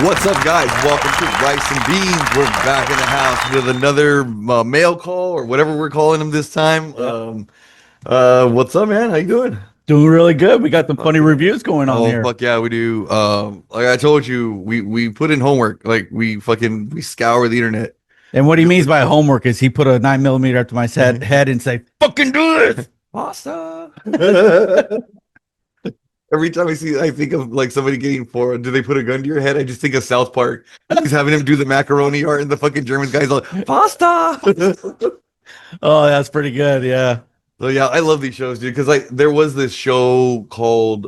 What's up, guys? Welcome to Rice and Beans. We're back in the house with another mail call or whatever we're calling them this time. What's up, man? How you doing? Doing really good. We got some funny reviews going on Oh, here. fuck yeah, we do. Like I told you, we put in homework. Like we scour the internet. And what he means by homework is he put a 9mm up to my head and say, "Fucking do this." Pasta. Every time I think of like somebody getting four. Do they put a gun to your head? I just think of South Park. He's having him do the macaroni art, and the fucking German guy's like pasta. Oh, that's pretty good. Yeah. So yeah, I love these shows, dude. Because like there was this show called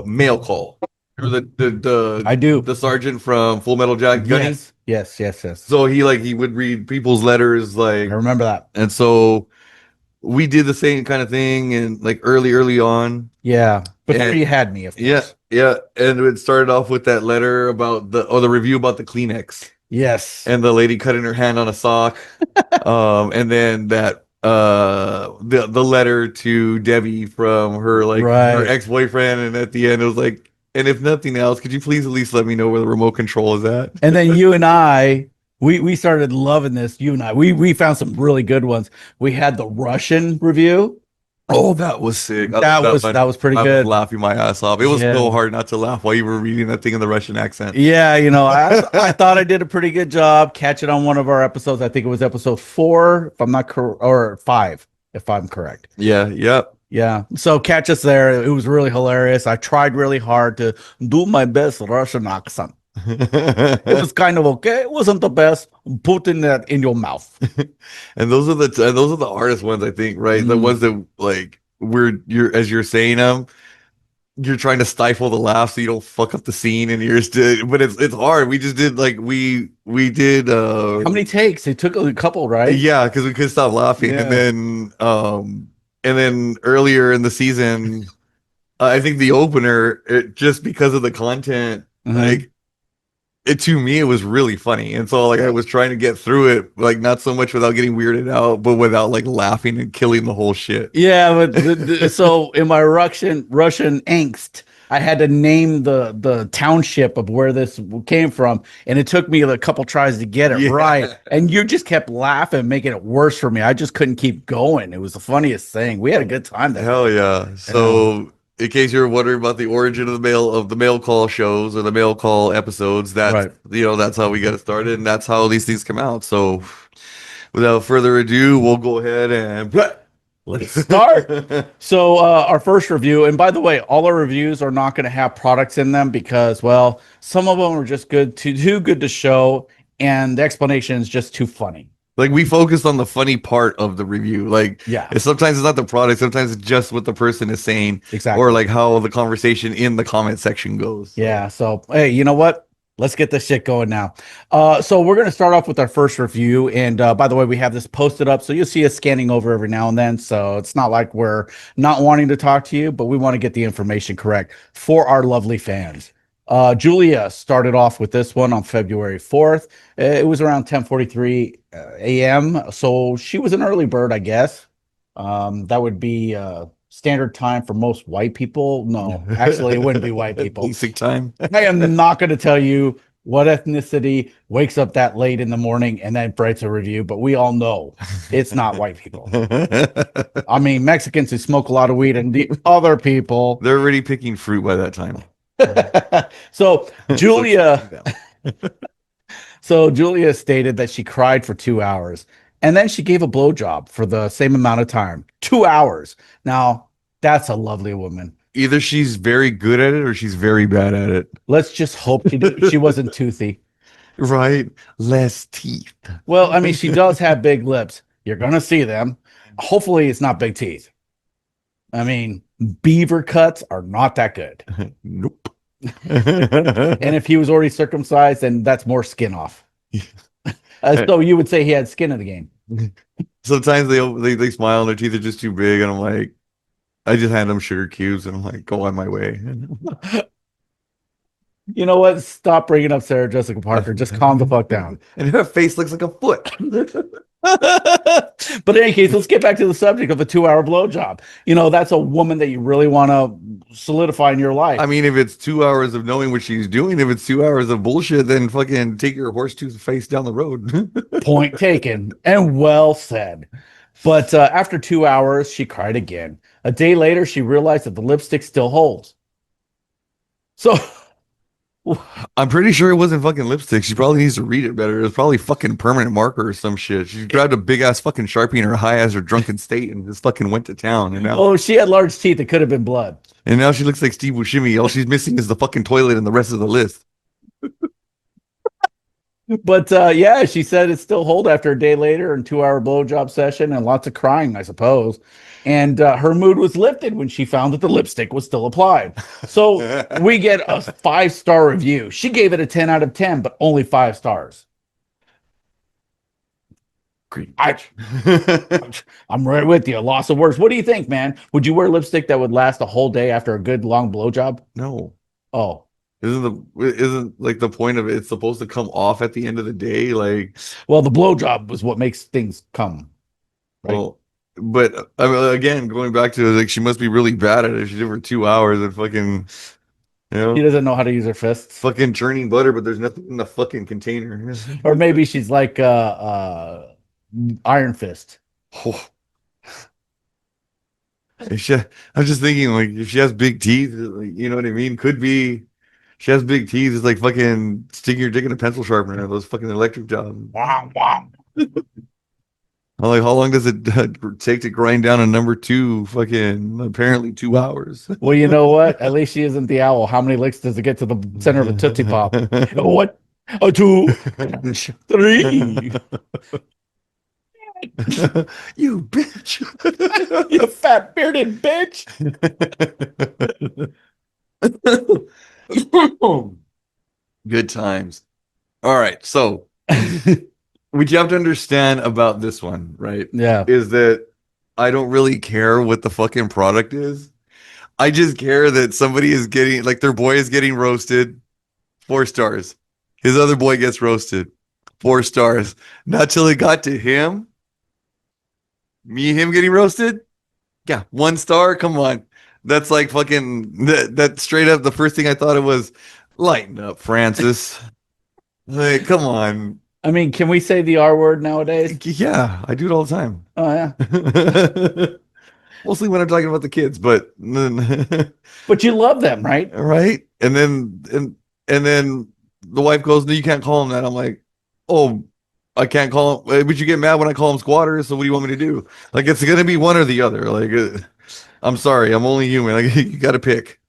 Mail Call. Remember I do. the sergeant from Full Metal Jacket, Gunny? Yes. So he would read people's letters, I like, remember that. and so we did the same kind of thing, and like early on. Yeah. Before And you had me, of yeah, course. yeah, and it started off with that letter about the review about the Kleenex, Yes. and the lady cutting her hand on a sock, and then that the letter to Debbie from her like her Right. ex-boyfriend, and at the end it was like, and if nothing else, could you please at least let me know where the remote control is at? And then you and I, we started loving this. You and I, we found some really good ones. We had the Russian review. Oh, that was sick. That was pretty I good. was laughing my ass off. It was Yeah. so hard not to laugh while you were reading that thing in the Russian accent. Yeah, I thought I did a pretty good job. Catch it on one of our episodes. I think it was episode 4, if I'm not correct, or 5, if I'm correct. Yeah, yep. Yeah. So catch us there. It was really hilarious. I tried really hard to do my best Russian accent. It was kind of okay. It wasn't the best. Putting that in your mouth. And those are the hardest ones, I think, right? The Mm. ones that like as you're saying them, you're trying to stifle the laugh so you don't fuck up the scene, and you're still, but it's hard. We just did like we did How many takes? It took a couple, right? yeah, because we couldn't stop laughing. Yeah. And then earlier in the season, I think the opener, just because of the content, Mhm. like it, to me it was really funny, and so like I was trying to get through it, like not so much without getting weirded out, but without like laughing and killing the whole shit. Yeah, but so in my Russian angst, I had to name the township of where this came from, and it took me a couple tries to get it Yeah. right. And you just kept laughing, making it worse for me. I just couldn't keep going. It was the funniest thing. We had a good time there. Hell yeah. So in case you're wondering about the origin of the mail call shows or the mail call episodes, that's Right. that's how we got it started, and that's how these things come out. So without further ado, we'll go ahead and Let's start. So our first review, and by the way, all our reviews are not going to have products in them because, well, some of them are just too good to show, and the explanation is just too funny. Like we focused on the funny part of the review. Like Yeah, sometimes it's not the product, sometimes it's just what the person is saying, exactly. or like how the conversation in the comment section goes. Yeah. So, hey, you know what? Let's get this shit going now. So we're going to start off with our first review. And by the way, we have this posted up. So you'll see us scanning over every now and then. So it's not like we're not wanting to talk to you, but we want to get the information correct for our lovely fans. Julia started off with this one on February 4th. It was around 10:43 a.m. So she was an early bird, I guess. That would be standard time for most white people. No, actually, it wouldn't be white people. Basic time. I am not going to tell you what ethnicity wakes up that late in the morning and then writes a review, but we all know it's not white people. I mean, Mexicans who smoke a lot of weed and the other people. They're already picking fruit by that time. So Julia, so Julia stated that she cried for 2 hours and then she gave a blowjob for the same amount of time, 2 hours. Now that's a lovely woman. Either she's very good at it or she's very bad at it. Let's just hope she wasn't toothy. Right? Less teeth. Well, I mean, she does have big lips. You're going to see them. Hopefully it's not big teeth. I mean, beaver cuts are not that good. Nope. And if he was already circumcised, then that's more skin off. So you would say he had skin in the game. Sometimes they smile and their teeth are just too big, and I'm like, I just hand them sugar cubes and I'm like, go on my way. You know what? Stop bringing up Sarah Jessica Parker. Just calm the fuck down. And her face looks like a foot. But in any case, let's get back to the subject of a 2 hour blowjob. That's a woman that you really want to solidify in your life. I mean, if it's 2 hours of knowing what she's doing, if it's 2 hours of bullshit, then fucking take your horse tooth face down the road. Point taken and well said. But after 2 hours, she cried again. A day later, she realized that the lipstick still holds. So I'm pretty sure it wasn't fucking lipstick. She probably needs to read it better. It was probably fucking permanent marker or some shit. She grabbed a big ass fucking Sharpie in her high ass or drunken state and just fucking went to town. oh, she had large teeth. It could have been blood. And now she looks like Steve Buscemi. All she's missing is the fucking toilet and the rest of the list. But yeah, she said it still hold after a day later and 2 hour blowjob session and lots of crying, I suppose. And her mood was lifted when she found that the lipstick was still applied. So we get a 5 star review. She gave it a 10 out of 10, but only 5 stars. Great. I, I'm right with you. Loss of words. What do you think, man? Would you wear lipstick that would last a whole day after a good long blowjob? No. Oh, Isn't like the point of it, it's supposed to come off at the end of the day? Like, well, the blowjob was what makes things come, right? well, but I mean, again, going back to like she must be really bad at it. She did it for 2 hours and fucking, you She know, doesn't know how to use her fists. fucking churning butter, but there's nothing in the fucking container. Or maybe she's like Iron Fist. Oh, if she, I'm just thinking like if she has big teeth, like, you know what I mean? Could be she has big teeth. It's like fucking sticking your dick in a pencil sharpener. Those fucking electric jobs. Wow, wow. I'm like, how long does it take to grind down a number two? Fucking apparently 2 hours. Well, you know what? At least she isn't the owl. How many licks does it get to the center of a Tootsie Pop? What? A two, three. You bitch. You fat bearded bitch. Good times. All right. So, what you have to understand about this one, right? Yeah. Is that I don't really care what the fucking product is. I just care that somebody is getting, like, their boy is getting roasted, 4 stars. His other boy gets roasted, 4 stars. Not till it got to him, me and him getting roasted. Yeah, 1 star. Come on. That's like fucking, that straight up, the first thing I thought it was, lighten up, Francis. Like, come on. I mean, can we say the R word nowadays? Yeah, I do it all the time. Oh, yeah. Mostly when I'm talking about the kids, but But you love them, right? right. And then the wife goes, "No, you can't call him that." I'm like, "Oh, I can't call him." But you get mad when I call him squatters. So what do you want me to do? Like it's gonna be one or the other. Like I'm sorry, I'm only human. Like you got to pick.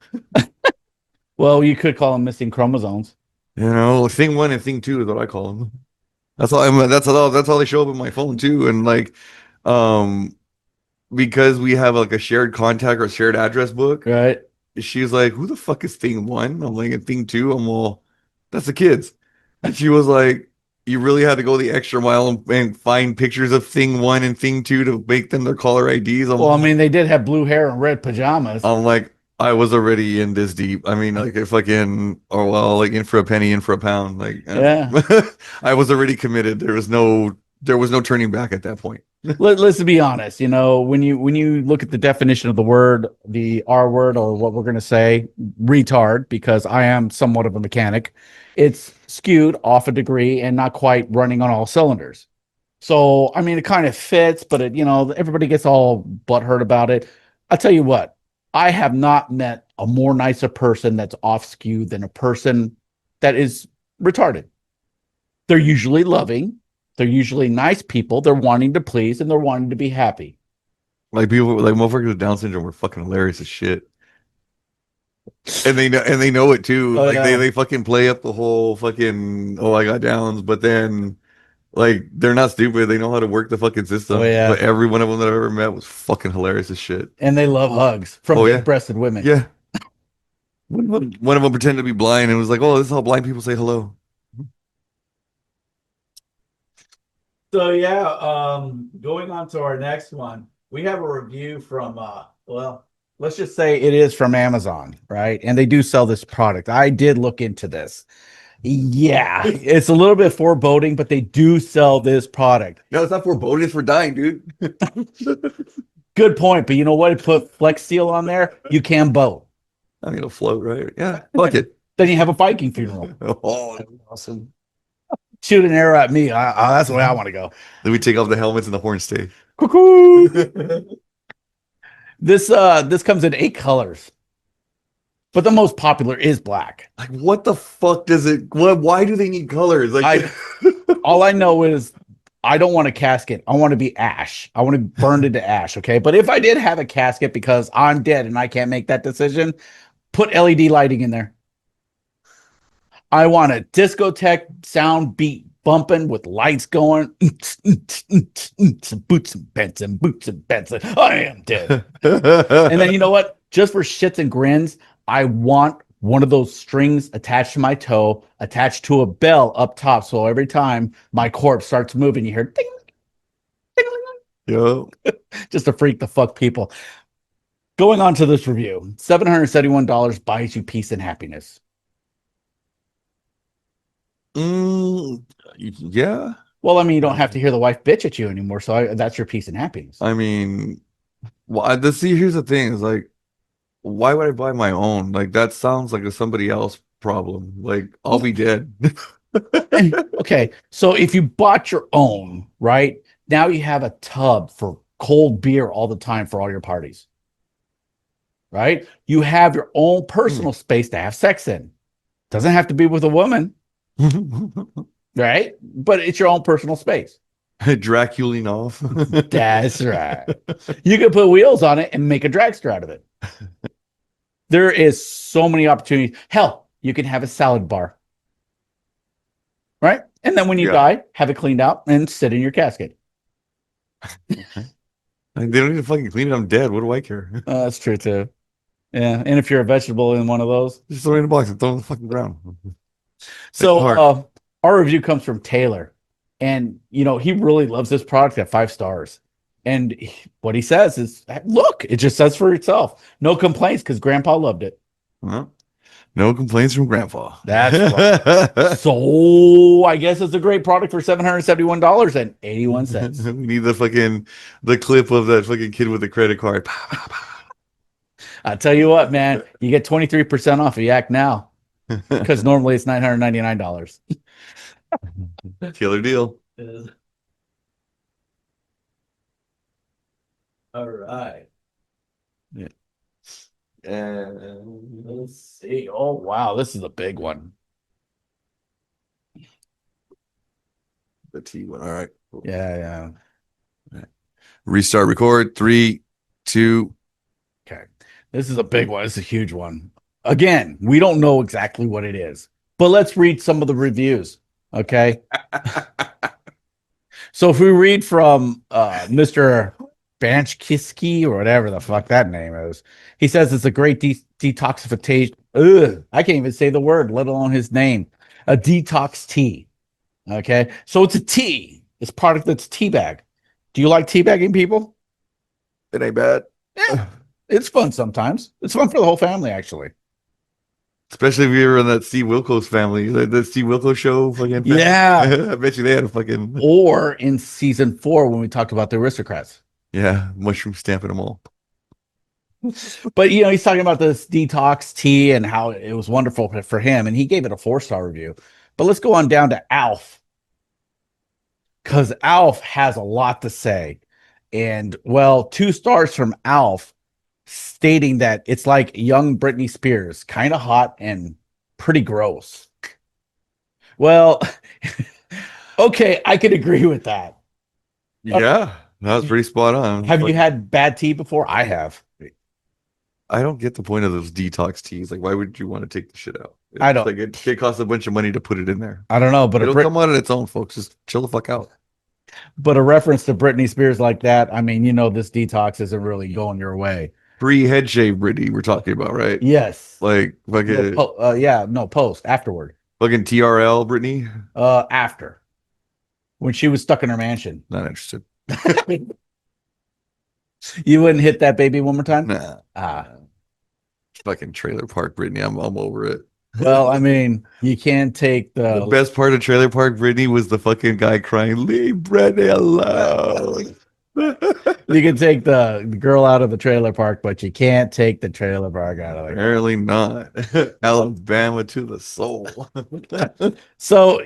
Well, you could call them missing chromosomes. You know, thing one and thing two is what I call them. That's all. That's how they show up in my phone too. And like, um, because we have like a shared contact or shared address book. Right. She's like, "Who the fuck is thing one?" I'm like, "And thing two." I'm all, "That's the kids." And she was like, "You really had to go the extra mile and find pictures of thing one and thing two to make them their caller IDs." Well, I mean, they did have blue hair and red pajamas. I'm like, I was already in this deep. I mean, like if fucking, or well, like in for a penny, in for a pound. Like, Yeah. I was already committed. There was no turning back at that point. Let's be honest. When you look at the definition of the word, the R word, or what we're going to say, retard, because I am somewhat of a mechanic, it's skewed off a degree and not quite running on all cylinders. So, I mean, it kind of fits, but everybody gets all butthurt about it. I'll tell you what, I have not met a more nicer person that's off skew than a person that is retarded. They're usually loving. They're usually nice people. They're wanting to please and they're wanting to be happy. Like people, like motherfuckers with Down syndrome were fucking hilarious as shit. And they know it too. Oh Like they yeah. they fucking play up the whole fucking oh I got downs, but then like they're not stupid. They know how to work the fucking Oh system. yeah. But every one of them that I've ever met was fucking hilarious as shit. And they love hugs from Oh yeah, big-breasted women. yeah. One of them pretended to be blind and was like, "Oh, this is how blind people say hello." So yeah, going on to our next one, we have a review from well, let's just say it is from Amazon, right? And they do sell this product. I did look into this. Yeah, it's a little bit foreboding, but they do sell this product. No, it's not for boating, it's for dying, dude. Good point. But you know what? It put Flex Seal on there. You can boat. I mean, it'll float, right? Yeah, fuck it. Then you have a Viking funeral. Oh, that'd be awesome. Shoot an arrow at me. That's the way I want to go. Then we take off the helmets and the horn stay. Cuckoo. This comes in 8 colors, but the most popular is black. Like, what the fuck does it? What? Why do they need colors? Like, All I know is I don't want a casket. I want to be ash. I want to be burned into ash. Okay. But if I did have a casket because I'm dead and I can't make that decision, put LED lighting in there. I want a discotheque sound beat bumping with lights going. Boots and Benson, boots and Benson. I am dead. And then you know what? Just for shits and grins, I want one of those strings attached to my toe, attached to a bell up top. So every time my corpse starts moving, you hear ding, ding, ding, Yo, just to freak the fuck people. Going on to this review, $771 buys you peace and happiness. yeah. Well, I mean, you don't have to hear the wife bitch at you anymore. So that's your peace and happiness. I mean, well, see, here's the thing: is like, why would I buy my own? Like, that sounds like a somebody else problem. Like, I'll be dead. Okay, so if you bought your own, right? Now you have a tub for cold beer all the time for all your parties. Right? You have your own personal space to have sex in. Doesn't have to be with a woman, right? But it's your own personal space. Draculing off. That's right. You can put wheels on it and make a dragster out of it. There is so many opportunities. Hell, you can have a salad bar. Right? And then when you die, have it cleaned out and sit in your casket. Like, they don't need to fucking clean it. I'm dead. What do I care? That's true too. Yeah. And if you're a vegetable in one of those. Just throw it in a box and throw it on the fucking ground. So our review comes from Taylor. And you know, he really loves this product at 5 stars. And what he says is, look, it just says for itself. No complaints because grandpa loved it. Well, no complaints from grandpa. That's right. So I guess it's a great product for $771.81. We need the clip of that fucking kid with the credit card. I'll tell you what, man, you get 23% off of Yak now because normally it's $999. Killer deal. All right. Yeah. Let's see. Oh, wow. This is a big one. The T one. All right. Cool. Yeah. Right. Restart record. 3, 2. Okay. This is a big one. It's a huge one. Again, we don't know exactly what it is, but let's read some of the reviews. Okay. So if we read from Mr. Btch-fit or whatever the fuck that name is, he says it's a great detoxification. I can't even say the word, let alone his name. A detox tea. Okay. So it's a tea. It's product that's tea bag. Do you like teabagging people? It ain't bad. Yeah. It's fun sometimes. It's fun for the whole family, actually. Especially if you're in that Steve Wilkos family, the Steve Wilkos show. Fucking yeah. I bet you they had a fucking. Or in season 4 when we talked about the aristocrats. Yeah, mushroom stamping them all. But you know, he's talking about this detox tea and how it was wonderful for him, and he gave it a 4-star review. But let's go on down to Alf, because Alf has a lot to say. And well, 2 stars from Alf, stating that it's like young Britney Spears, kind of hot and pretty gross. Well, okay, I could agree with that. Yeah, that was pretty spot on. Have you had bad tea before? I have. I don't get the point of those detox teas. Like, why would you want to take the shit out? I don't. Like, it costs a bunch of money to put it in there. I don't know, but it'll come out on its own, folks. Just chill the fuck out. But a reference to Britney Spears like that, I mean, you know, this detox isn't really going your way. Pre-head shave Britney, we're talking about, right? Yes. Like fucking post afterward. Fucking TRL Britney. After, when she was stuck in her mansion. Not interested. You wouldn't hit that baby one more time? Nah, Ah. nah. Fucking Trailer Park Brittany. I'm over it. Well, I mean, you can't take The the best part of Trailer Park Brittany was the fucking guy crying, "Leave Brittany alone." you can take the girl out of the trailer park, but you can't take the trailer park out of the girl. Apparently not. Alabama to the soul. So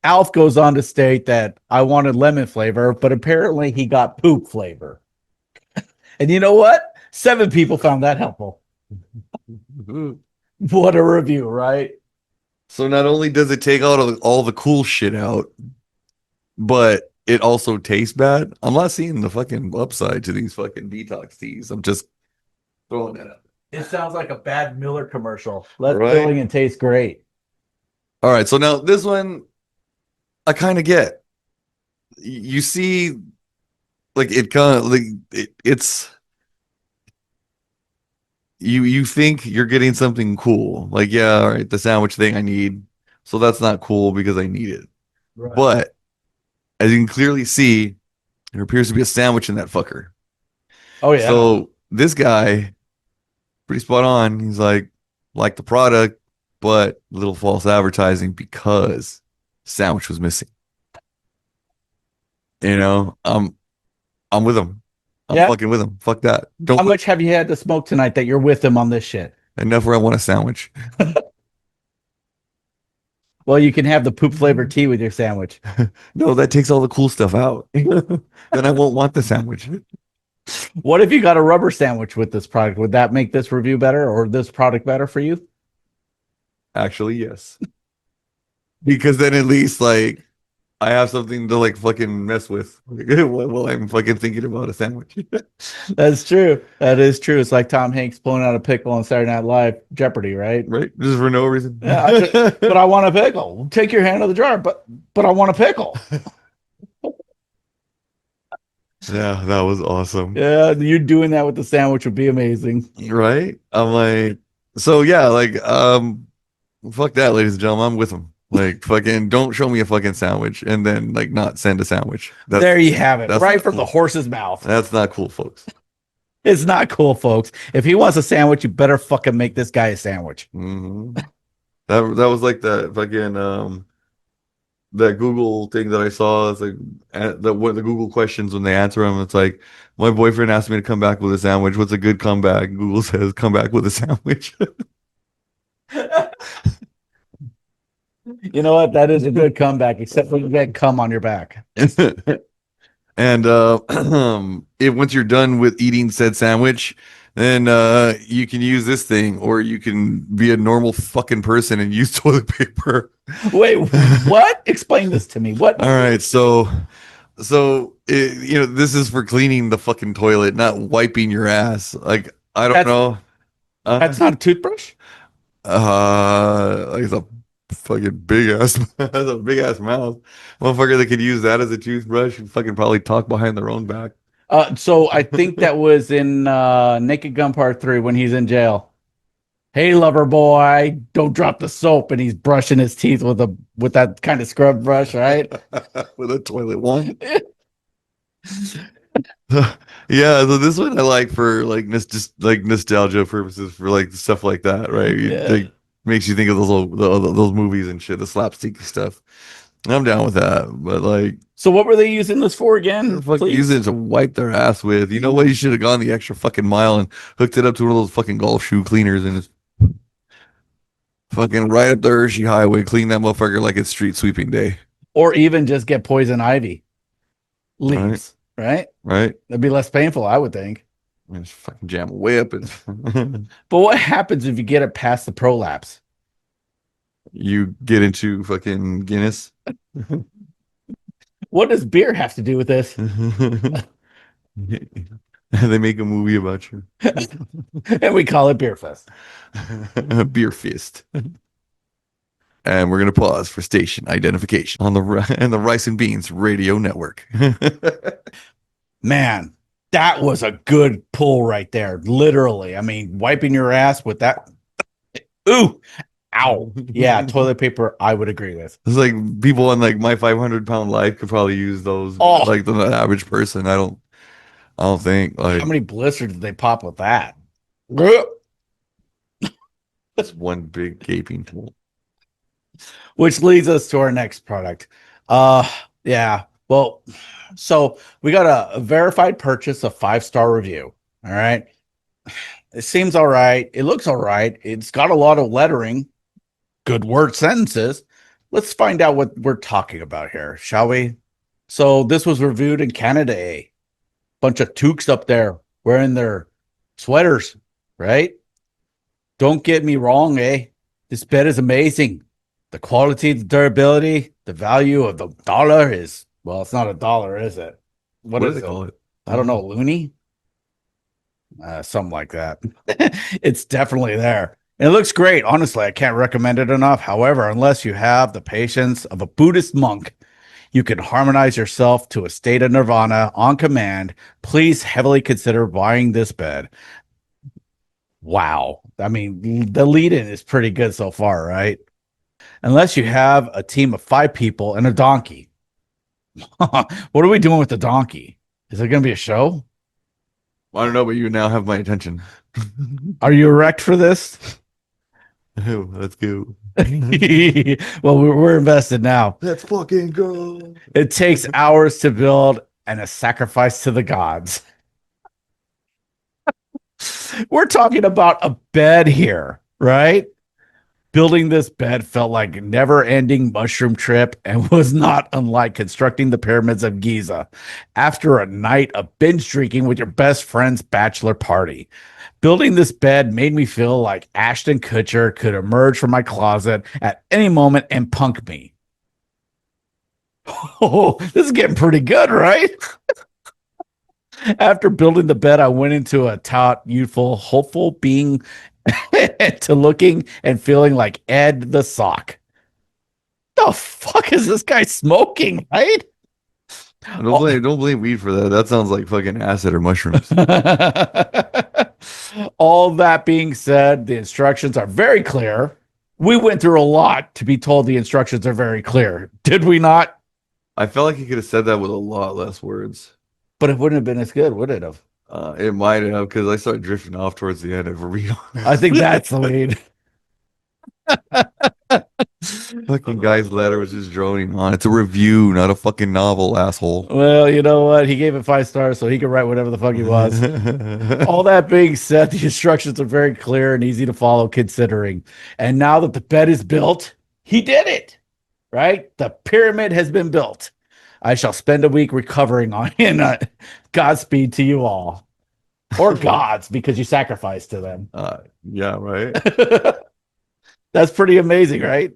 Alf goes on to state that I wanted lemon flavor, but apparently he got poop flavor. And you know what? 7 people found that helpful. What a review, right? So not only does it take out all the cool shit out, but it also tastes bad. I'm not seeing the fucking upside to these fucking detox teas. I'm just throwing that out. It sounds like a bad Miller commercial. Less Right. filling and tastes great. All right. So now this one I kind of get. You see, like it kind of like it's you think you're getting something cool. Like, yeah, all right, the sandwich thing I need. So that's not cool because I need it. Right. But as you can clearly see, there appears to be a sandwich in that fucker. Oh yeah. So this guy, pretty spot on. He's like the product, but a little false advertising because sandwich was missing. You know, I'm with him. I'm Yeah. fucking with him. Fuck that. How Don't much have you had to smoke tonight that you're with him on this shit? enough where I want a sandwich. Well, you can have the poop flavored tea with your sandwich. No, that takes all the cool stuff out. Then I won't want the sandwich. What if you got a rubber sandwich with this product? Would that make this review better or this product better for you? Actually, yes. Because then at least like I have something to like fucking mess with while I'm fucking thinking about a sandwich. That's true. That is true. It's like Tom Hanks pulling out a pickle on Saturday Night Live Jeopardy, right? Right? Just for no reason. Yeah, but I want a pickle. Take your hand out of the jar, but I want a pickle. Yeah, that was awesome. Yeah, you doing that with the sandwich would be amazing. Right? I'm like, so yeah, like, fuck that, ladies and gentlemen. I'm with them. Like, fucking, don't show me a fucking sandwich and then like not send a sandwich. There you have it, that's right not from the cool. horse's mouth. That's not cool, folks. It's not cool, folks. If he wants a sandwich, you better fucking make this guy a sandwich. Hmm. That was like that fucking that Google thing that I saw. It's like the Google questions when they answer them. It's like my boyfriend asked me to come back with a sandwich. What's a good comeback? Google says come back with a sandwich. You know what? That is a good comeback, except when you get cum on your back. And if once you're done with eating said sandwich, then you can use this thing, or you can be a normal fucking person and use toilet paper. Wait, what? Explain this to me. What? All right, so this is for cleaning the fucking toilet, not wiping your ass. Like I don't That's know. that's not a toothbrush? Like it's a fucking big ass, has a big ass mouth. Motherfucker that could use that as a toothbrush and fucking probably talk behind their own back. So I think that was in Naked Gun Part 3 when he's in jail. Hey, lover boy, don't drop the soap, and he's brushing his teeth with that kind of scrub brush, right? With a toilet one. Yeah, so this one I like for like just like nostalgia purposes for like stuff like that, right? Yeah. Like makes you think of those movies and shit, the slapstick stuff. I'm down with that, but like So what were they using this for again? fucking Please? using it to wipe their ass with. You know what? You should have gone the extra fucking mile and hooked it up to one of those fucking golf shoe cleaners and just fucking right up the Hershey Highway, clean that motherfucker like it's street sweeping day. Or even just get poison ivy leaves, right? Right? That'd be less painful, I would think. And just fucking jam a whip and But what happens if you get it past the prolapse? you get into fucking Guinness. What does beer have to do with this? They make a movie about you. And we call it Beer Fest. Beer fist. And we're gonna pause for station identification on the Rice and Beans Radio Network. Man, that was a good pull right there. Literally. I mean, wiping your ass with that. Ooh, ow. Yeah, toilet paper, I would agree with. It's like people on like my 500-pound life could probably use those. Oh. Like the average person. I don't think How like many blisters did they pop with that? it's one big gaping hole. Which leads us to our next product. Uh yeah. Well, so we got a verified purchase, a 5-star review. All right. It seems all right. It looks all right. It's got a lot of lettering, good word sentences. Let's find out what we're talking about here, shall we? So this was reviewed in Canada, a bunch of toques up there wearing their sweaters, right? Don't get me wrong, eh? This bed is amazing. The quality, the durability, the value of the dollar is, well, it's not a dollar, is it? What What do is they it? call it? I don't know, loony? Something like that. It's definitely there. And it looks great. Honestly, I can't recommend it enough. However, unless you have the patience of a Buddhist monk, you can harmonize yourself to a state of nirvana on command. Please heavily consider buying this bed. Wow. I mean, the lead in is pretty good so far, right? Unless you have a team of 5 people and a donkey. What are we doing with the donkey? Is it going to be a show? I don't know, but you now have my attention. Are you erect for this? Oh, let's go. Well, we're invested now. Let's fucking go. It takes hours to build and a sacrifice to the gods. We're talking about a bed here, right? Building this bed felt like a never-ending mushroom trip and was not unlike constructing the pyramids of Giza after a night of binge drinking with your best friend's bachelor party. Building this bed made me feel like Ashton Kutcher could emerge from my closet at any moment and punk me. Oh, this is getting pretty good, right? After building the bed, I went into a taut, youthful, hopeful being to looking and feeling like Ed the Sock. The fuck is this guy smoking, right? Don't blame weed for that. That sounds like fucking acid or mushrooms. All that being said, the instructions are very clear. We went through a lot to be told the instructions are very clear. Did we not? I felt like he could have said that with a lot less words. But it wouldn't have been as good, would it have? It might have because I started drifting off towards the end. If we're being I honest, think that's the lead. fucking guy's letter was just droning on. It's a review, not a fucking novel, asshole. Well, you know what? He gave it 5 stars, so he can write whatever the fuck he wants. All that being said, the instructions are very clear and easy to follow, considering. And now that the bed is built, he did it, right? The pyramid has been built. I shall spend a week recovering on it. Godspeed to you all, or gods, because you sacrificed to them. Yeah, right. That's pretty amazing, right?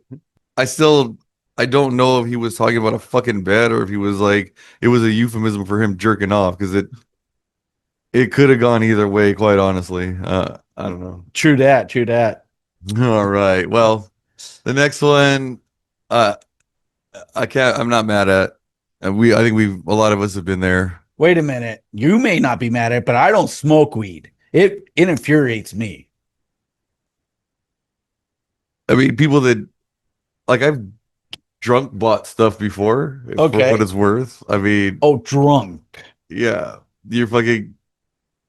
I still, I don't know if he was talking about a fucking bed or if he was like, it was a euphemism for him jerking off because it could have gone either way, quite honestly. I don't know. True that. True that. All right. Well, the next one, uh, I'm not mad at. I think a lot of us have been there. Wait a minute. You may not be mad at it, but I don't smoke weed. It infuriates me. I mean, people that like I've drunk bought stuff before for Okay. what it's worth. I mean, Oh, drunk. yeah, you're fucking,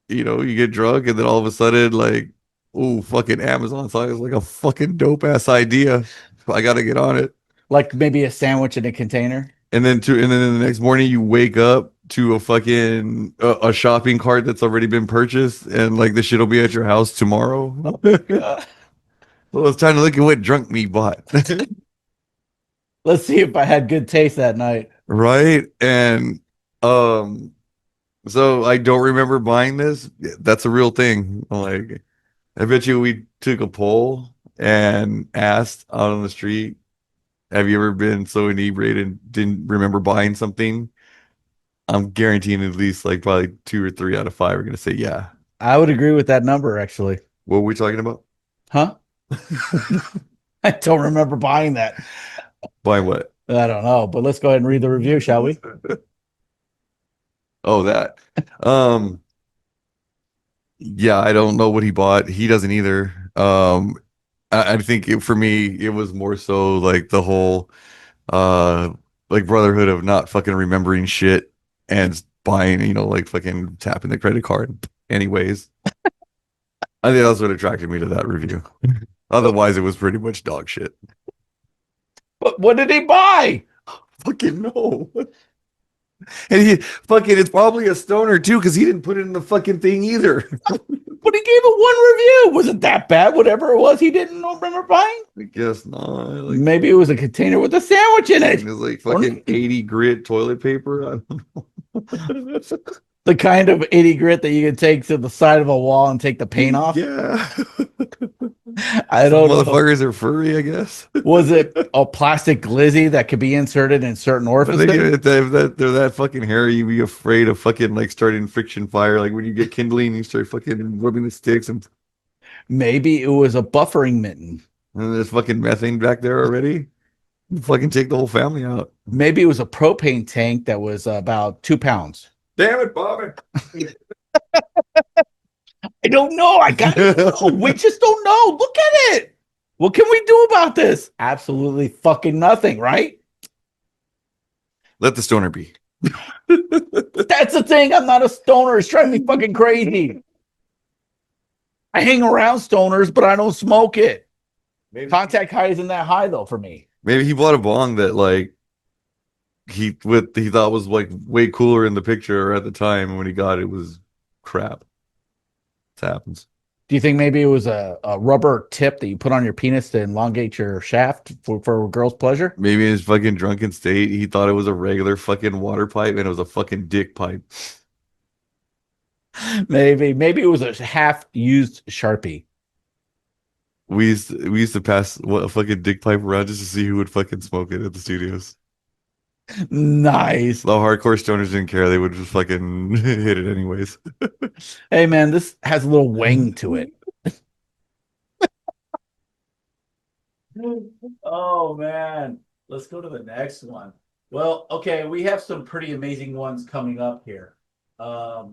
you get drunk and then all of a sudden, like, oh, fucking Amazon site is like a fucking dope ass idea. I got to get on it. Like maybe a sandwich in a container. And then the next morning you wake up to a fucking a shopping cart that's already been purchased and like the shit will be at your house tomorrow. Well, it's time to look at what drunk me bought. Let's see if I had good taste that night. Right? And so I don't remember buying this. That's a real thing. Like I bet you we took a poll and asked out on the street, have you ever been so inebriated and didn't remember buying something? I'm guaranteeing at least like probably 2 or 3 out of 5 are gonna say yeah. I would agree with that number, actually. What were we talking about? Huh? I don't remember buying that. Buy what? I don't know, but let's go ahead and read the review, shall we? Oh, that. Yeah, I don't know what he bought. He doesn't either. I think for me, it was more so like the whole like brotherhood of not fucking remembering shit and buying, like fucking tapping the credit card anyways. I think that's what attracted me to that review. Otherwise, it was pretty much dog shit. But what did he buy? Fucking no. And he fucking, it's probably a stoner too, because he didn't put it in the fucking thing either. But he gave it one review. Was it that bad? Whatever it was, he didn't remember buying. I guess not. Like, Maybe it was a container with a sandwich in it. it's like fucking 80 grit toilet paper. I don't know. The kind of 80 grit that you can take to the side of a wall and take the paint off. Yeah. I Some don't know. motherfuckers are furry, I guess. Was it a plastic glizzy that could be inserted in certain I orifices? think if they're that fucking hairy, you'd be afraid of fucking like starting friction fire. Like when you get kindling, you start fucking rubbing the sticks, Maybe it was a buffering mitten. and there's fucking methane back there already. You fucking take the whole family out. Maybe it was a propane tank that was about 2 pounds. Damn it, Bobby. I don't know. We just don't know. Look at it. What can we do about this? Absolutely fucking nothing, right? Let the stoner be. That's the thing. I'm not a stoner. It's driving me fucking crazy. I hang around stoners, but I don't smoke it. Contact high isn't that high though for me. Maybe he bought a bong that like he thought was like way cooler in the picture at the time, and when he got it, it was crap. It happens. Do you think maybe it was a rubber tip that you put on your penis to elongate your shaft for a girl's pleasure? Maybe in his fucking drunken state, he thought it was a regular fucking water pipe and it was a fucking dick pipe. Maybe it was a half-used Sharpie. We used to pass a fucking dick pipe around just to see who would fucking smoke it at the studios. Nice. The hardcore stoners didn't care; they would just fucking hit it anyways. Hey man, this has a little wang to it. Oh man, let's go to the next one. Well, okay, we have some pretty amazing ones coming up here. Oh,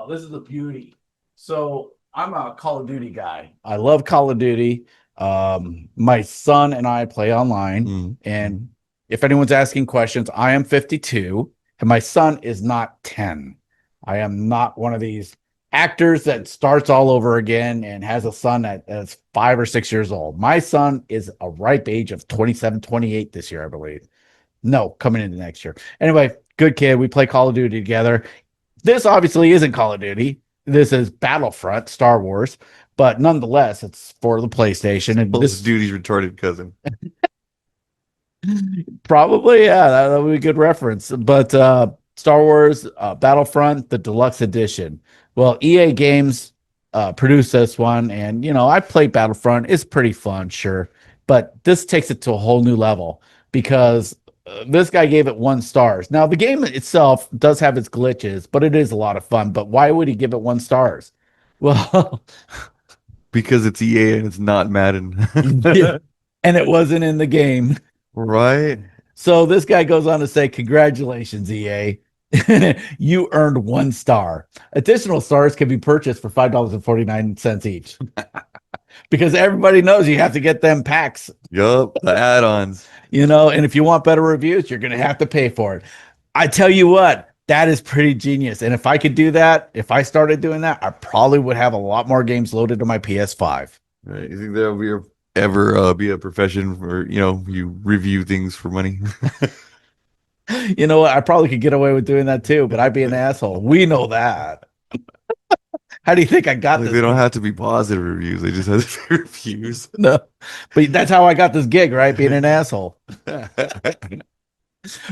this is a beauty. So I'm a Call of Duty guy. I love Call of Duty. My son and I play online, and if anyone's asking questions, I am 52 and my son is not 10. I am not one of these actors that starts all over again and has a son that's 5 or 6 years old. My son is a ripe age of 27, 28 this year, I believe. No, coming into next year. Anyway, good kid. We play Call of Duty together. This obviously isn't Call of Duty. This is Battlefront, Star Wars, but nonetheless, it's for the PlayStation. And This dude's retarded cousin. Probably, yeah, that would be a good reference. But Star Wars Battlefront, the deluxe edition. Well, EA Games produced this one, and I played Battlefront. It's pretty fun, sure, but this takes it to a whole new level because this guy gave it 1 star. Now, the game itself does have its glitches, but it is a lot of fun. But why would he give it 1 star? Well, Because it's EA and it's not Madden. yeah, and it wasn't in the game. Right? So this guy goes on to say, congratulations, EA. You earned 1 star. Additional stars can be purchased for $5.49 each. Because everybody knows you have to get them packs. Yup, the add-ons. And if you want better reviews, you're going to have to pay for it. I tell you what, that is pretty genius. And if I could do that, if I started doing that, I probably would have a lot more games loaded to my PS5. Right. You think there'll ever be a profession where, you review things for money? You know what? I probably could get away with doing that too, but I'd be an asshole. We know that. How do you think I got Like, this? they don't have to be positive reviews. They just have to be reviews. No, but that's how I got this gig, right? Being an asshole.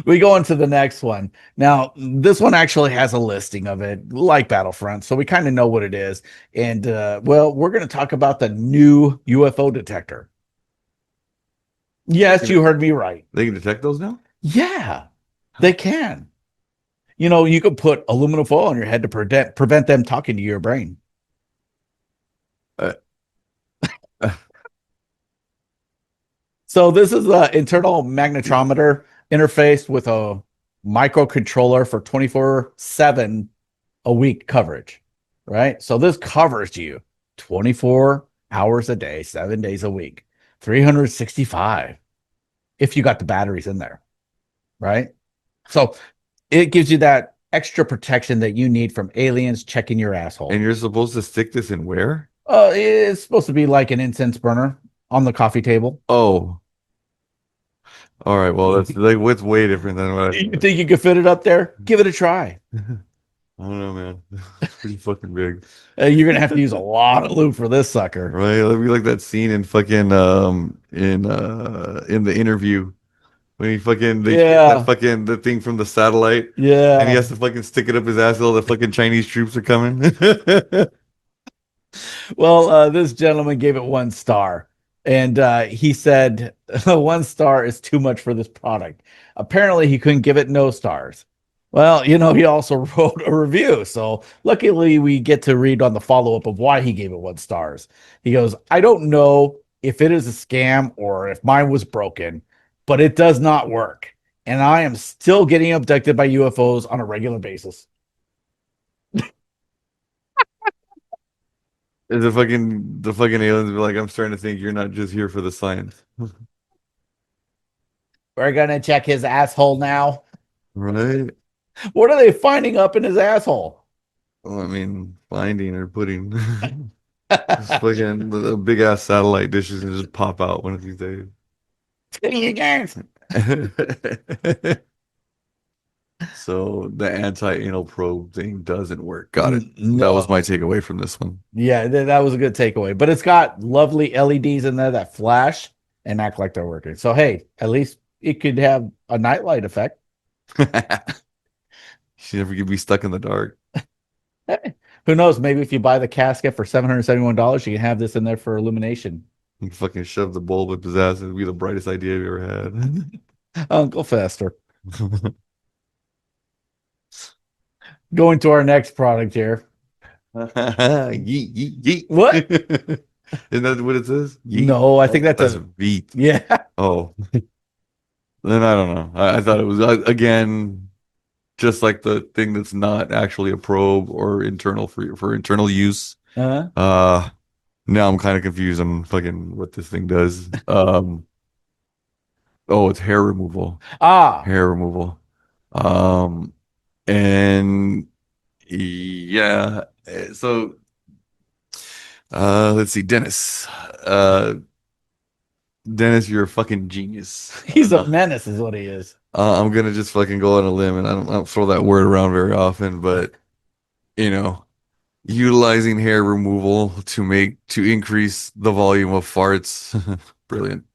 We go into the next one. Now, this one actually has a listing of it, like Battlefront, so we kind of know what it is. And we're going to talk about the new UFO detector. Yes, you heard me right. They can detect those now? Yeah, they can. You could put aluminum foil on your head to prevent them talking to your brain. So this is an internal magnetometer interface with a microcontroller for 24/7 a week coverage, right? So this covers you 24 hours a day, 7 days a week, 365 if you got the batteries in there, right? So It gives you that extra protection that you need from aliens checking your And asshole. you're supposed to stick this in where? It's supposed to be like an incense burner on the coffee table. Oh, all right. Well, that's like what's way different than what I You thought. think you could fit it up there? Give it a try. I don't know, man. It's pretty fucking big. You're gonna have to use a lot of lube for this sucker. Right? It'll be like that scene in fucking in the interview when he fucking they shoot that Yeah, fucking the thing from the satellite and he yeah. has to fucking stick it up his ass while the fucking Chinese troops are coming. Well, this gentleman gave it 1 star, and he said 1 star is too much for this product. Apparently, he couldn't give it no stars. Well, he also wrote a review, so luckily we get to read on the follow up of why he gave it 1 stars. He goes, "I don't know if it is a scam or if mine was broken, but it does not work, and I am still getting abducted by UFOs on a regular basis." The fucking aliens be like, I'm starting to think you're not just here for the science. We're gonna check his asshole now. Right? What are they finding up in his asshole? Well, I mean, finding or putting just fucking the big ass satellite dishes and just pop out one of these days. So the anti-anal probe thing doesn't work. Got it. That was my No. takeaway from this one. Yeah, that was a good takeaway. But it's got lovely LEDs in there that flash and act like they're working. So hey, at least it could have a nightlight effect. She never could be stuck in the dark. Hey, who knows? Maybe if you buy the casket for $771, you can have this in there for illumination. He fucking shove the bulb up his ass. It'd be the brightest idea I've ever had. Uncle Fester. Going to our next product here. Yeet, yeet, What? yeet. Isn't that what it says? Yeet. No, I think Oh, that's that's a beat. yeah. Oh, then I don't know. I thought it was again just like the thing that's not actually a probe or internal for internal use. Uh, Uh, now I'm kind of confused on fucking what this thing does. Oh, it's hair removal. ah, Hair removal. Um, and yeah, so let's see, Dennis. Dennis, you're a fucking genius. he's a menace, is what he is. I'm gonna just fucking go on a limb, and I don't throw that word around very often, but you know, utilizing hair removal to increase the volume of farts. Brilliant.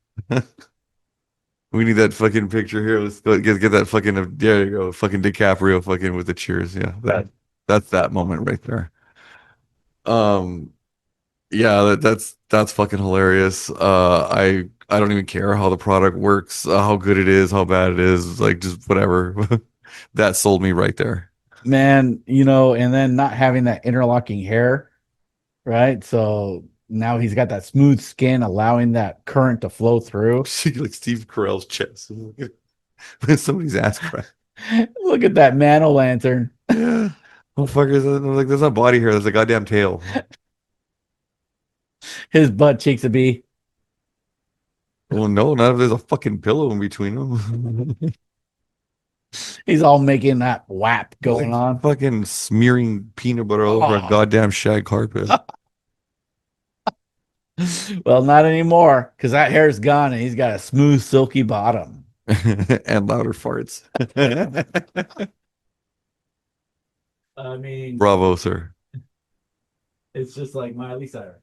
We need that fucking picture here. Let's go get that fucking there you go. Fucking DiCaprio fucking with the cheers. Yeah, that's that moment right there. Um yeah, that's fucking hilarious. I don't even care how the product works, how good it is, how bad it is, like just whatever. That sold me right there. Man, and then not having that interlocking hair, right? So now he's got that smooth skin, allowing that current to flow through. Like Steve Carell's chest. With somebody's ass crack. Look at that man o' lantern. Yeah. Motherfuckers, like there's not body hair, there's a goddamn tail. His butt cheeks would be. Well, no, not if there's a fucking pillow in between them. He's all making that whap Like going on. fucking smearing peanut butter all over a Oh. goddamn shag carpet. Well, not anymore because that hair's gone and he's got a smooth, silky bottom. And louder farts. I mean, Bravo, sir. it's just like Miley Cyrus.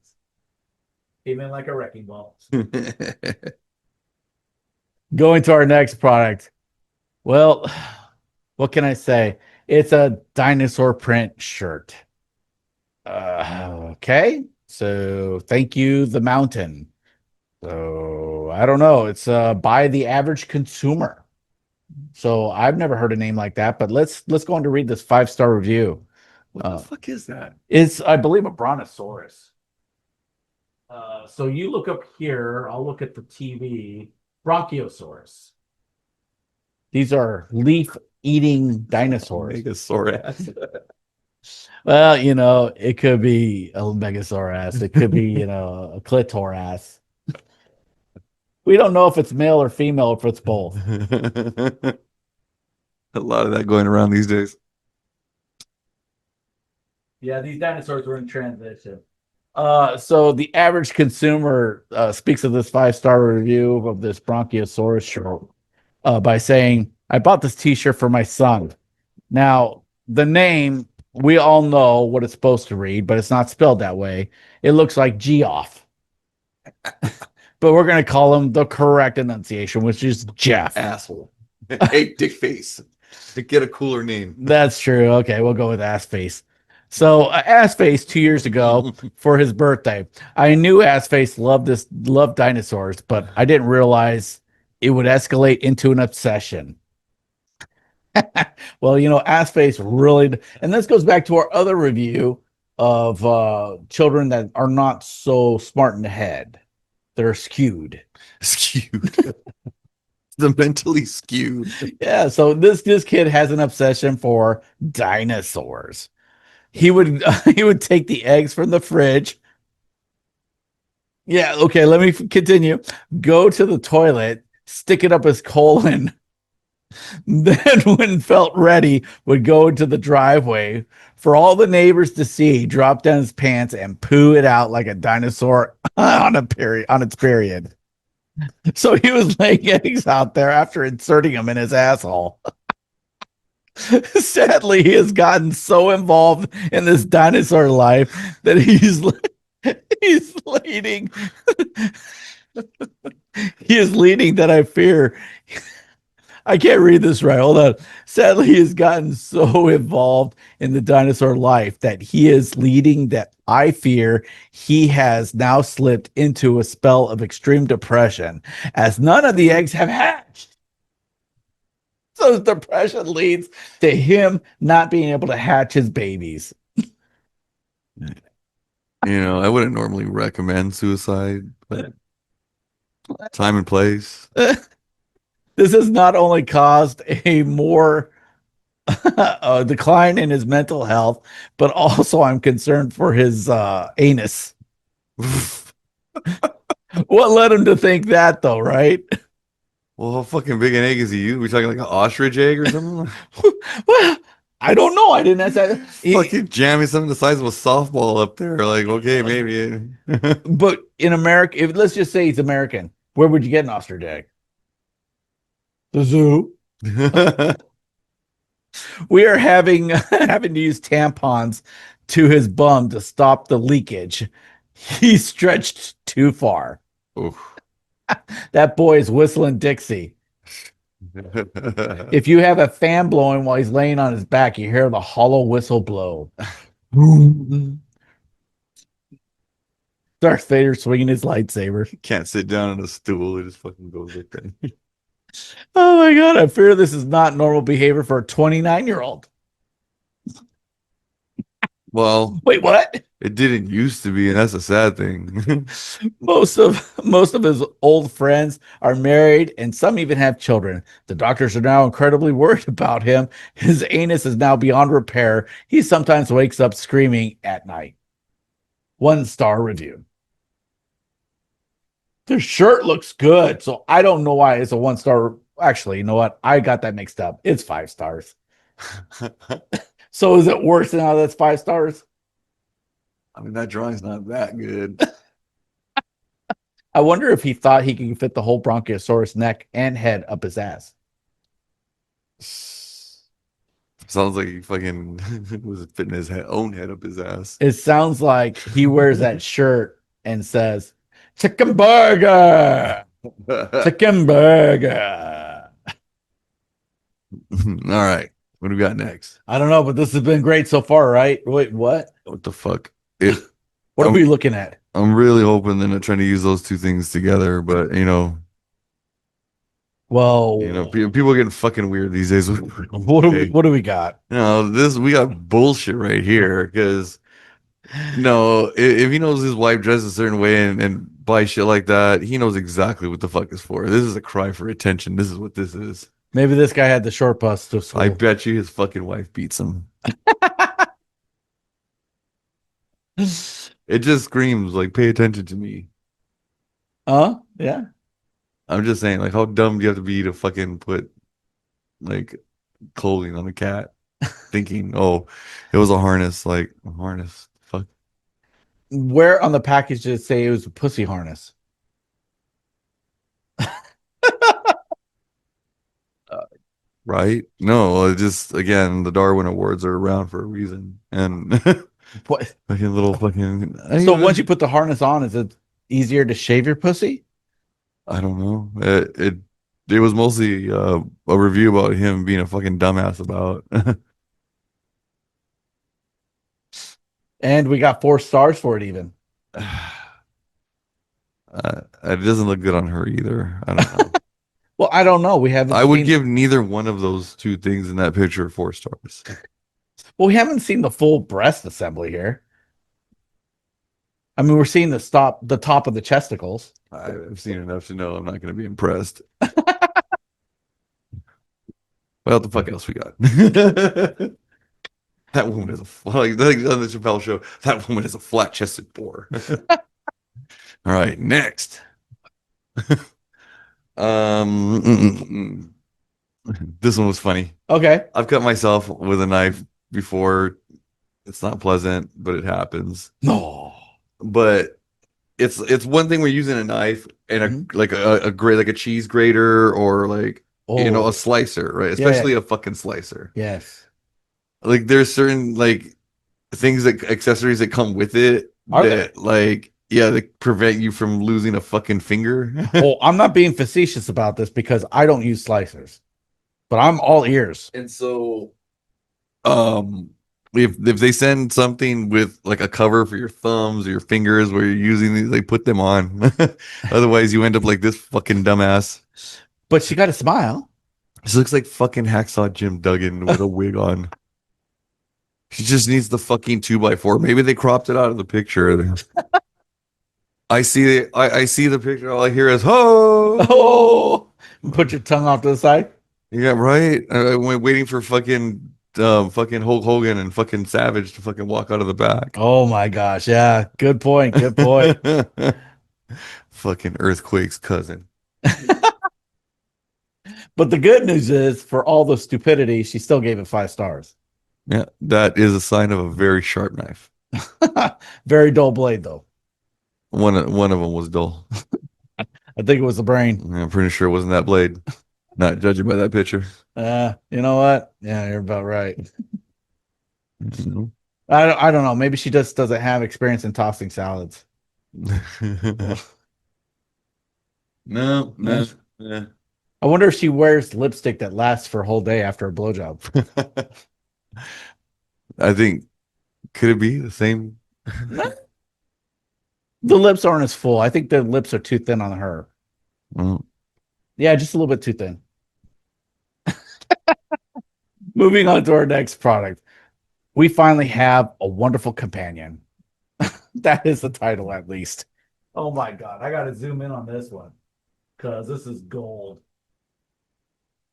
Came in like a wrecking ball. Going to our next product. Well, what can I say? It's a dinosaur print shirt. Okay. So thank you, the mountain. So I don't know. It's by the average consumer. So I've never heard a name like that, but let's go on to read this 5-star review. What the fuck is that? It's, I believe, a brontosaurus. So you look up here, I'll look at the TV. Brachiosaurus. These are leaf-eating dinosaurs. Megasaurus. Well, it could be a megasaurus. It could be, a clitoris. We don't know if it's male or female, if it's both. A lot of that going around these days. Yeah, these dinosaurs were in transition. So the average consumer speaks of this 5-star review of this Bronchiosaurus short by saying, "I bought this T-shirt for my son." Now, the name we all know what it's supposed to read, but it's not spelled that way. It looks like Geoff, but we're going to call him the correct enunciation, which is Jeff. Asshole. Hey, dick face. To get a cooler name. That's true. Okay, we'll go with Ass Face. So, Ass Face 2 years ago for his birthday, I knew Ass Face loved dinosaurs, but I didn't realize it would escalate into an obsession. Well, Ass Face really, and this goes back to our other review of children that are not so smart in the head. They're skewed. Skewed. The mentally skewed. Yeah, so this kid has an obsession for dinosaurs. He would he would take the eggs from the fridge. Yeah, okay, let me continue. Go to the toilet, stick it up his colon. Then, when felt ready, would go into the driveway for all the neighbors to see, drop down his pants and poo it out like a dinosaur on its period. So he was laying eggs out there after inserting them in his asshole. Sadly, he has gotten so involved in this dinosaur life that he's leading. He is leading that I fear. I can't read this right. Hold on. Sadly, he has gotten so involved in the dinosaur life that he is leading that I fear he has now slipped into a spell of extreme depression as none of the eggs have hatched. So his depression leads to him not being able to hatch his babies. I wouldn't normally recommend suicide, but time and place. This has not only caused a more a decline in his mental health, but also I'm concerned for his anus. What led him to think that, though, right? Well, how fucking big an egg is he? We talking like an ostrich egg or something? Well, I don't know. I didn't ask that. Fucking jamming something the size of a softball up there. Like, okay, maybe. But in America, if let's just say he's American, where would you get an ostrich egg? The zoo. We are having to use tampons to his bum to stop the leakage. He stretched too far. Oof. That boy is whistling Dixie. If you have a fan blowing while he's laying on his back, you hear the hollow whistle blow. Darth Vader swinging his lightsaber. Can't sit down on a stool. It just fucking goes like that. Oh my God. I fear this is not normal behavior for a 29-year-old. Well, wait, what? It didn't used to be, and that's a sad thing. most of his old friends are married, and some even have children. The doctors are now incredibly worried about him. His anus is now beyond repair. He sometimes wakes up screaming at night. 1-star review. The shirt looks good, so I don't know why it's a 1-star. Actually, you know what? I got that mixed up. It's 5 stars. So is it worse than how that's 5 stars? I mean, that drawing's not that good. I wonder if he thought he could fit the whole Bronchiosaurus neck and head up his ass. Sounds like he fucking was fitting his own head up his ass. It sounds like he wears that shirt and says, "Chicken burger, chicken burger." All right. What do we got next? I don't know, but this has been great so far, right? Wait, what? What the fuck? What are we looking at? I'm really hoping they're not trying to use those two things together, but well, people are getting fucking weird these days. What do we got? We got bullshit right here because if he knows his wife dresses a certain way and buys shit like that, he knows exactly what the fuck is for. This is a cry for attention. This is what this is. Maybe this guy had the short bus to school. I bet you his fucking wife beats him. It just screams like, pay attention to me. Yeah. I'm just saying, like, how dumb do you have to be to fucking put like clothing on a cat, thinking, oh, it was a harness, like a harness. Fuck, Where on the package did it say it was a pussy harness? right? No, it just again, the Darwin Awards are around for a reason, and What? fucking little fucking. So once you put the harness on, is it easier to shave your pussy? I don't know. It was mostly a review about him being a fucking dumbass about. And we got 4 stars for it even. It doesn't look good on her either. I don't know. Well, I don't know. We haven't I would seen. give neither one of those two things in that picture 4 stars. Well, we haven't seen the full breast assembly here. I mean, we're seeing the top of the chesticles. I've seen enough to know I'm not going to be impressed. What the fuck else we got? That woman is like on the Chappelle show. That woman is a flat chested boar. All right, next. This one was funny. Okay. I've cut myself with a knife before. It's not pleasant, but it happens. No. But it's one thing we're using a knife and Mhm. a grate like a cheese grater or like Oh, a slicer, right? yeah, yeah. Especially a fucking slicer. Yes. Like there's certain like things that accessories that come with it Are there? that like yeah, that prevent you from losing a fucking finger. Oh, I'm not being facetious about this because I don't use slicers, but I'm all ears. And so um if they send something with like a cover for your thumbs or your fingers where you're using these, they put them on. Otherwise you end up like this fucking dumbass. But she got a smile. She looks like fucking Hacksaw Jim Duggan with a wig on. She just needs the fucking 2x4. Maybe they cropped it out of the picture. I see the picture. All I hear is ho. Oh, put your tongue off to the side. Yeah, right. I went waiting for fucking Hulk Hogan and fucking Savage to fucking walk out of the back. Oh my gosh. Yeah. Good point. Good point. Fucking Earthquake's cousin. But the good news is for all the stupidity, she still gave it 5 stars. Yeah, that is a sign of a very sharp knife. Very dull blade, though. One of them was dull. I think it was the brain. I'm pretty sure it wasn't that blade. Not judging by that picture. You know what? Yeah, you're about right. Mhm. I don't know. Maybe she just doesn't have experience in tossing salads. No, no. Yeah. I wonder if she wears lipstick that lasts for a whole day after a blowjob. I think could it be the same? The lips aren't as full. I think the lips are too thin on her. Well, Yeah, just a little bit too thin. Moving on to our next product. We finally have a wonderful companion. That is the title, at least. Oh my God. I got to zoom in on this one because this is gold.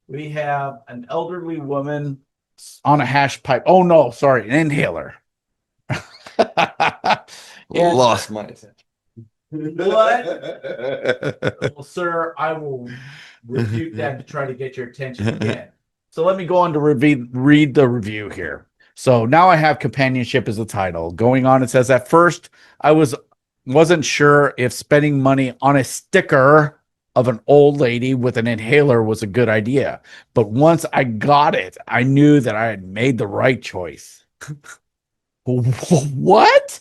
We have an elderly woman on a hash pipe. Oh no, sorry, an inhaler. And lost my attention. what? Well, sir, I will refute that to try to get your attention again. So let me go on to read the review here. So now I have companionship as the title. Going on, it says at first I wasn't sure if spending money on a sticker of an old lady with an inhaler was a good idea. But once I got it, I knew that I had made the right choice. What?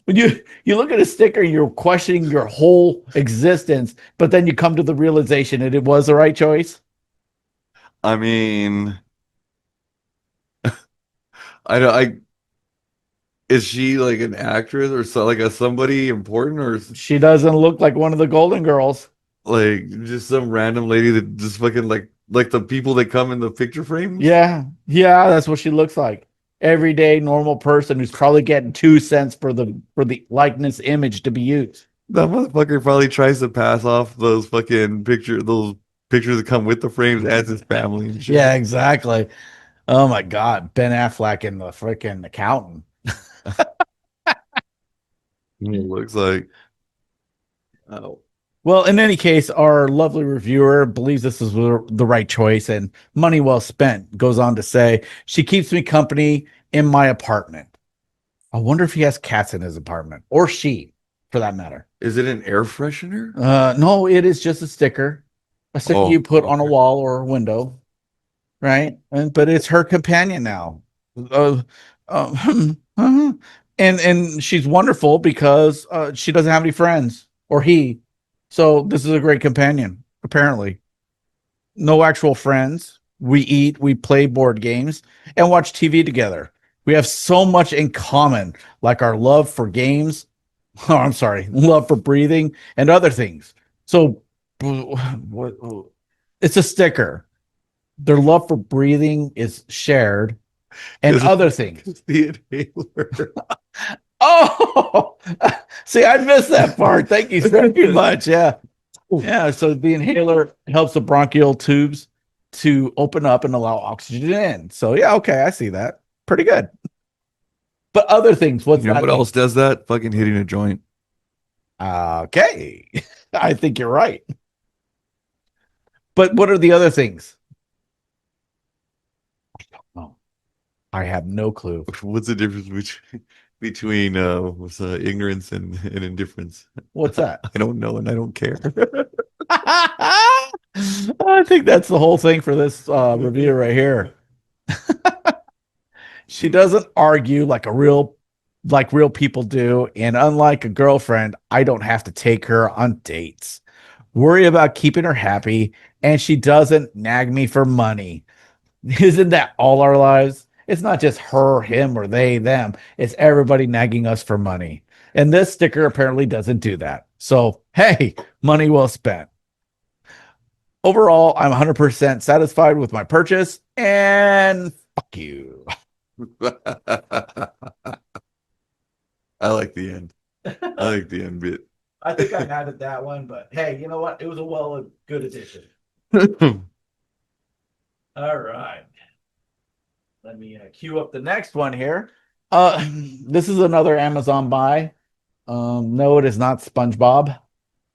When you look at a sticker, you're questioning your whole existence, but then you come to the realization that it was the right choice. I mean, I don't. I is she like an actress or so like a somebody important or She doesn't look like one of the Golden Girls. like just some random lady that just fucking like the people that come in the picture frames? Yeah, yeah, that's what she looks like. Everyday normal person who's probably getting 2 cents for the likeness image to be used. That motherfucker probably tries to pass off those pictures that come with the frames as his family and shit. Yeah, exactly. Oh my God, Ben Affleck and the freaking accountant. It looks like oh. Well, in any case, our lovely reviewer believes this is the right choice and money well spent. Goes on to say, she keeps me company in my apartment. I wonder if he has cats in his apartment or she, for that matter. Is it an air freshener? No, it is just a sticker you Oh, put on a okay. wall or a window, right? But it's her companion now. Uh, and she's wonderful because she doesn't have any friends or he. So this is a great companion. Apparently, no actual friends. We eat, we play board games, and watch TV together. We have so much in common, like our love for games. Oh, I'm sorry, love for breathing and other things. So, it's a sticker. Their love for breathing is shared, and Because other things. the inhaler. Oh, see, I missed that part. Thank you so much. Yeah. Yeah. So the inhaler helps the bronchial tubes to open up and allow oxygen in. So, yeah. Okay. I see that. Pretty good. But other things, You what's know that what mean? else does that? Fucking hitting a joint. Okay. I think you're right. But what are the other things? Oh, I have no clue. What's the difference between what's ignorance and indifference? What's that? I don't know and I don't care. I think that's the whole thing for this review right here. She doesn't argue like real people do, and unlike a girlfriend, I don't have to take her on dates. Worry about keeping her happy, and she doesn't nag me for money. Isn't that all our lives? It's not just her, him, or they, them. It's everybody nagging us for money. And this sticker apparently doesn't do that. So, hey, money well spent. Overall, I'm 100% satisfied with my purchase, and fuck you. I like the end. I like the end bit. I think I added that one, but hey, you know what? It was a good addition. All right. Let me queue up the next one here. This is another Amazon buy. No, it is not SpongeBob,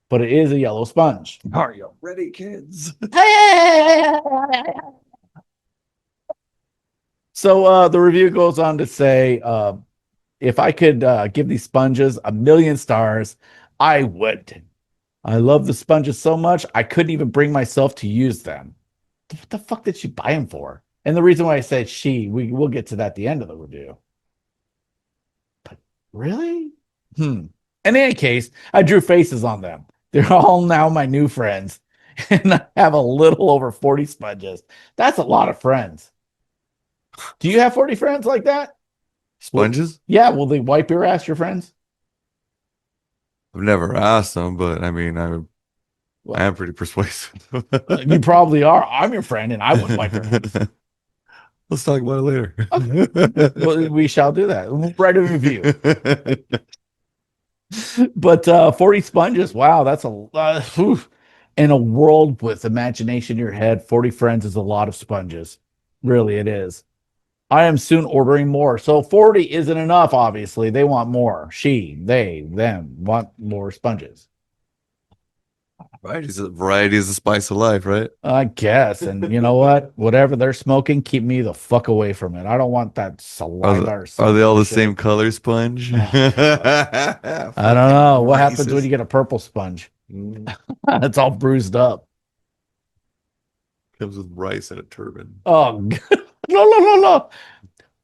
but it is a yellow sponge. Are you ready, kids? So the review goes on to say, if I could give these sponges a million stars, I would. I love the sponges so much I couldn't even bring myself to use them. What the fuck did she buy them for? And the reason why I said she, we'll get to that at the end of the review. But really? Hmm. In any case, I drew faces on them. They're all now my new friends. And I have a little over 40 sponges. That's a lot of friends. Do you have 40 friends like that? Well, Sponges? yeah, will they wipe your ass, your friends? I've never asked them, but I mean, I Well, am pretty persuasive. you probably are. I'm your friend, and I wouldn't wipe your ass. Let's talk about it Okay. Well, we shall do that. We'll write a review. later. But 40 sponges, wow, that's in a world with imagination in your head, 40 friends is a lot of sponges. Really, it is. I am soon ordering more. So 40 isn't enough, obviously. They want more. She, they, them want more sponges. Variety is the spice of life, right? I guess. And you know what? Whatever they're smoking, keep me the fuck away from it. I don't want that saliva or Are they something all the like that. same color sponge? I don't Fucking know. What happens when racist. you get a purple sponge? Mm, It's all bruised up. comes with rice and a turban. Oh, no, no, no, no.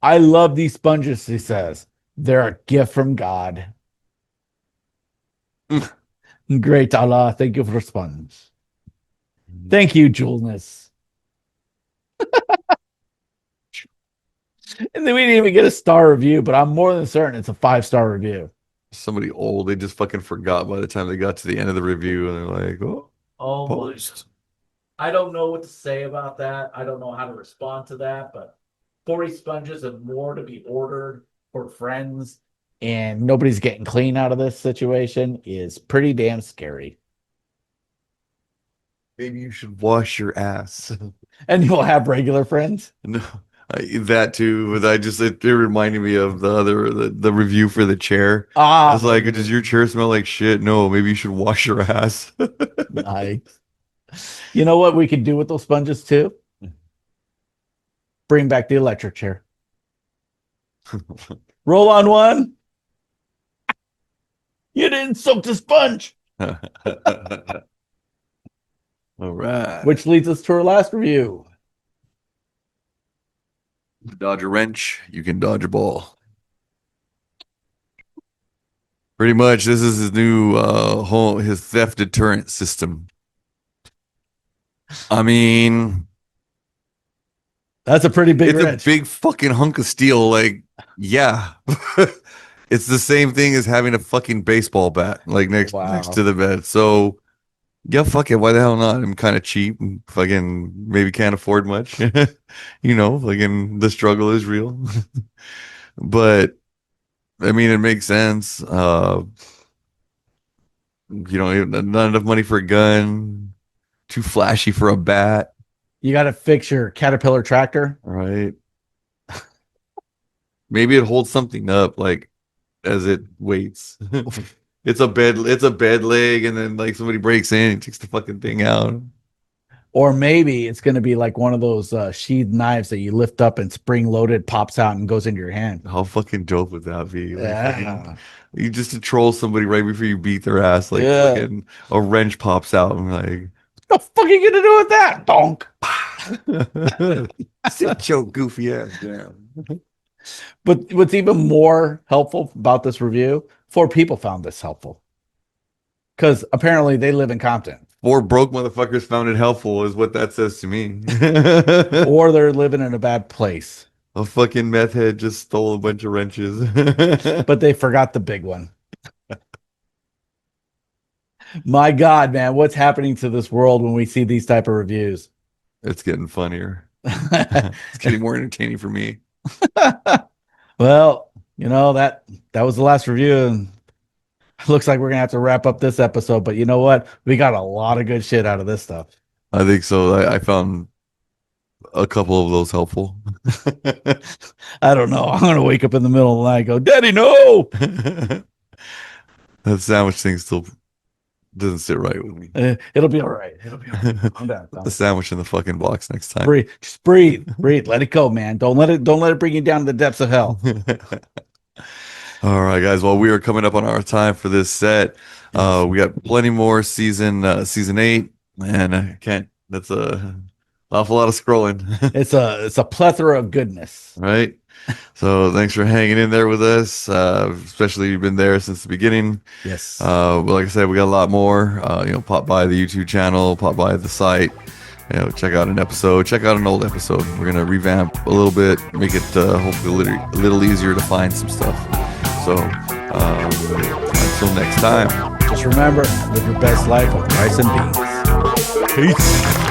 I love these sponges, he says. They're a gift from God. Great Allah. Thank you for the sponge. Thank you, Julness. And then we didn't even get a star review, but I'm more than certain it's a 5-star review. Somebody old, they just fucking forgot by the time they got to the end of the review, and they're like, "Oh, Oh my. post." I don't know what to say about that. I don't know how to respond to that, but 40 sponges and more to be ordered for friends and nobody's getting clean out of this situation is pretty damn scary. Maybe you should wash your ass. And you'll have regular friends. No, That too, but it reminded me of the review for the chair. I Ah, was like, does your chair smell like shit? No, maybe you should wash your ass. nice. You know what we could do with those sponges too? Bring back the electric chair. Roll on one. You didn't soak the sponge. All right. Which leads us to our last review. Dodge a wrench, you can dodge a ball. Pretty much, this is his new his theft deterrent system. I mean, That's a pretty big it's wrench. a big fucking hunk of steel. Like, yeah, it's the same thing as having a fucking baseball bat like next Wow. to the bed. So, yeah, fuck it. Why the hell not? I'm kind of cheap and fucking maybe can't afford much. You know, fucking the struggle is real. But I mean, it makes sense. You know, not enough money for a gun, too flashy for a bat, You got to fix your Caterpillar tractor. right? Maybe it holds something up, like as it waits. It's a bed leg, and then like somebody breaks in and takes the fucking thing out. Or maybe it's going to be like one of those sheathed knives that you lift up and spring loaded pops out and goes into your hand. How fucking dope would that be? Like, Yeah. you just to troll somebody right before you beat their ass, like Yeah. fucking a wrench pops out and like, What the fuck are you going to do with that? Donk. sit your goofy ass down. But what's even more helpful about this review, 4 people found this helpful. Because apparently they live in Compton. 4 broke motherfuckers found it helpful, is what that says to me. Or they're living in a bad place. A fucking meth head just stole a bunch of wrenches. But they forgot the big one. My God, man, what's happening to this world when we see these type of reviews? It's getting funnier. It's getting more entertaining for me. Well, you know, that was the last review, and looks like we're gonna have to wrap up this episode. But you know what? We got a lot of good shit out of this stuff. I think so. I found a couple of those helpful. I don't know. I'm gonna wake up in the middle of the night and go, Daddy, no. That sandwich thing still doesn't sit right with me. It'll be all right. It'll be all right. Calm down. Put the sandwich in the fucking box next time. Breathe. Just breathe. Breathe. Let it go, man. Don't let it bring you down to the depths of hell. All right, guys. Well, we are coming up on our time for this set. We got plenty more season 8, and I can't. That's an awful lot of scrolling. It's a plethora of goodness. Right. So thanks for hanging in there with us, especially you've been there since the beginning. Yes. But like I said, we got a lot more. You know, pop by the YouTube channel, pop by the site. You know, check out an episode, check out an old episode. We're gonna revamp a little bit, make it hopefully a little easier to find some stuff. So until next time, Just remember, live your best life with rice and beans. peace.